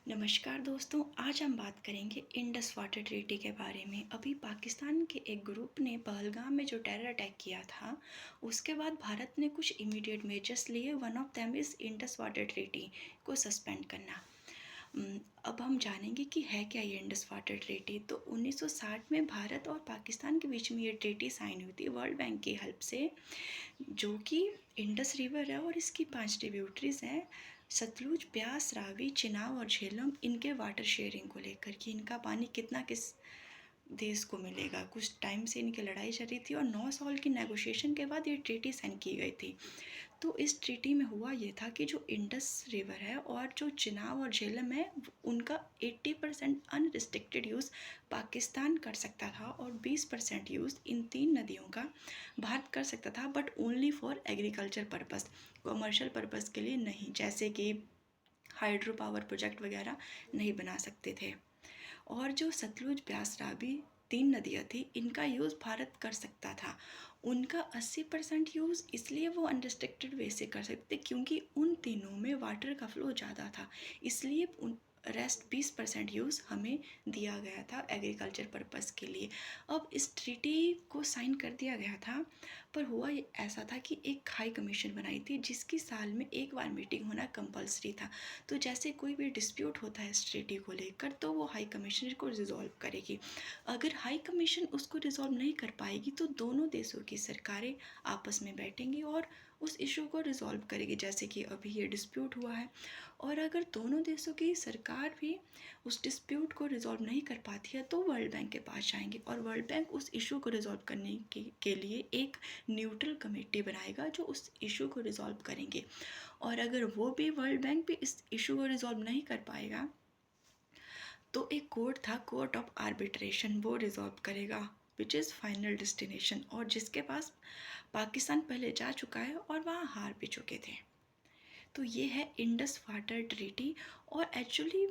नमस्कार दोस्तों, आज हम बात करेंगे इंडस वाटर ट्रीटी के बारे में। अभी पाकिस्तान के एक ग्रुप ने पहलगाम में जो टेरर अटैक किया था, उसके बाद भारत ने कुछ इमीडिएट मेजर्स लिए। One of them is Indus water treaty को सस्पेंड करना। अब हम जानेंगे कि है क्या ये इंडस वाटर ट्रीटी। तो 1960 में भारत और पाकिस्तान के बीच में ये ट्रीटी साइन हुई थी वर्ल्ड बैंक की हेल्प से, जो कि इंडस रिवर है और इसकी 5 ट्रिब्यूटरीज हैं, सतलुज, ब्यास, रावी, चिनाब और झेलम। इनके वाटर शेयरिंग को लेकर कि इनका पानी कितना किस देश को मिलेगा, कुछ टाइम से इनकी लड़ाई चल रही थी और 9 साल की नेगोशिएशन के बाद ये ट्रीटी साइन की गई थी। तो इस ट्रीटी में हुआ ये था कि जो इंडस रिवर है और जो चिनाब और झेलम है, उनका 80% अनरिस्ट्रिक्टेड यूज़ पाकिस्तान कर सकता था और 20% यूज़ इन 3 नदियों का भारत कर सकता था, but only for agriculture purpose, commercial purpose के लिए नहीं, जैसे कि हाइड्रो पावर प्रोजेक्ट वगैरह नहीं बना सकते थे। और जो सतलुज, ब्यास, रावी 3 नदियाँ थी, इनका यूज़ भारत कर सकता था। उनका 80% यूज़ इसलिए वो अनरिस्ट्रिक्टेड वे से कर सकते क्योंकि उन तीनों में वाटर का फ्लो ज़्यादा था, इसलिए उन रेस्ट 20% यूज़ हमें दिया गया था एग्रीकल्चर पर्पस के लिए। अब इस ट्रीटी को साइन कर दिया गया था, पर हुआ ऐसा था कि एक हाई कमीशन बनाई थी जिसकी साल में एक बार मीटिंग होना कंपलसरी था। तो जैसे कोई भी डिस्प्यूट होता है इस ट्रीटी को लेकर, तो वो हाई कमीशनर को रिजॉल्व करेगी। अगर हाई कमीशन उसको रिजॉल्व नहीं कर पाएगी तो दोनों देशों की सरकारें आपस में बैठेंगी और उस इशू को रिजॉल्व करेगी, जैसे कि अभी ये डिस्प्यूट हुआ है। और अगर दोनों देशों की सरकार भी उस डिस्प्यूट को रिजॉल्व नहीं कर पाती है तो वर्ल्ड बैंक के पास जाएंगे और वर्ल्ड बैंक उस इशू को रिजॉल्व करने के लिए एक न्यूट्रल कमेटी बनाएगा जो उस इशू को रिजॉल्व करेंगे। और अगर वो भी वर्ल्ड बैंक भी इस इशू को रिजॉल्व नहीं कर पाएगा तो एक कोर्ट था, कोर्ट ऑफ आर्बिट्रेशन, वो रिजॉल्व करेगा, विच इज़ फाइनल डेस्टिनेशन, और जिसके पास पाकिस्तान पहले जा चुका है और वहाँ हार भी चुके थे। तो ये है इंडस वाटर ट्रीटी। और एक्चुअली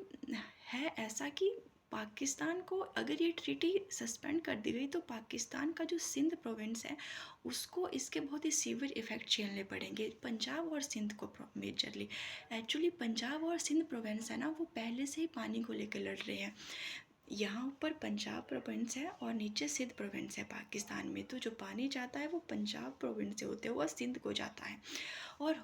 है ऐसा कि पाकिस्तान को अगर ये ट्रीटी सस्पेंड कर दी गई तो पाकिस्तान का जो सिंध प्रोविंस है उसको इसके बहुत ही सीवियर इफ़ेक्ट झेलने पड़ेंगे, पंजाब और सिंध को मेजरली। एक्चुअली पंजाब और सिंध प्रोविंस है ना, वो पहले से ही पानी को लेकर लड़ रहे हैं। यहाँ ऊपर पंजाब प्रोविंस है और नीचे सिंध प्रोविंस है पाकिस्तान में, तो जो पानी जाता है वो पंजाब प्रोविंस से होते हुआ सिंध को जाता है। और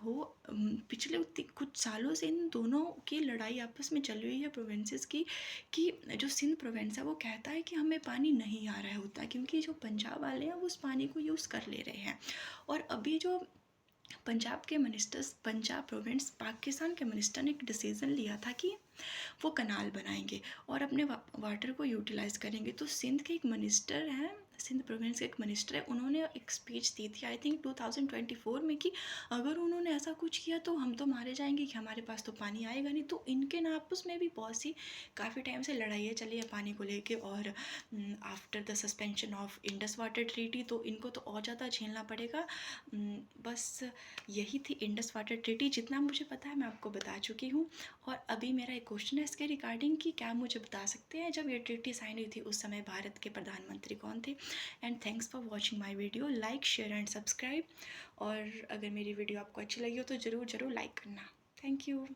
पिछले कुछ सालों से इन दोनों की लड़ाई आपस में चल रही है प्रोविंसेस की, कि जो सिंध प्रोविंस है वो कहता है कि हमें पानी नहीं आ रहा होता क्योंकि जो पंजाब वाले हैं वो उस पानी को यूज़ कर ले रहे हैं। और अभी जो पंजाब के मिनिस्टर्स, पंजाब प्रोविंस पाकिस्तान के मिनिस्टर ने एक डिसीज़न लिया था कि वो कनाल बनाएंगे और अपने वाटर को यूटिलाइज़ करेंगे। तो सिंध के एक मिनिस्टर हैं, सिंध प्रोविंस के एक मिनिस्टर है, उन्होंने एक स्पीच दी थी आई थिंक 2024 में कि अगर उन्होंने ऐसा कुछ किया तो हम तो मारे जाएंगे, कि हमारे पास तो पानी आएगा नहीं। तो इनके ना आपस में भी बहुत सी काफ़ी टाइम से लड़ाइयाँ चली है पानी को लेके। और after the suspension of Indus water treaty तो इनको तो और ज़्यादा झेलना पड़ेगा। बस यही थी इंडस वाटर ट्रीटी, जितना मुझे पता है मैं आपको बता चुकी हूँ। और अभी मेरा एक क्वेश्चन है इसके रिगार्डिंग कि क्या मुझे बता सकते हैं जब ये ट्रीटी साइन हुई थी उस समय भारत के प्रधानमंत्री कौन थे। And thanks for watching my video, like, share and subscribe. और अगर मेरी वीडियो आपको अच्छी लगी हो तो ज़रूर लाइक करना। Thank you.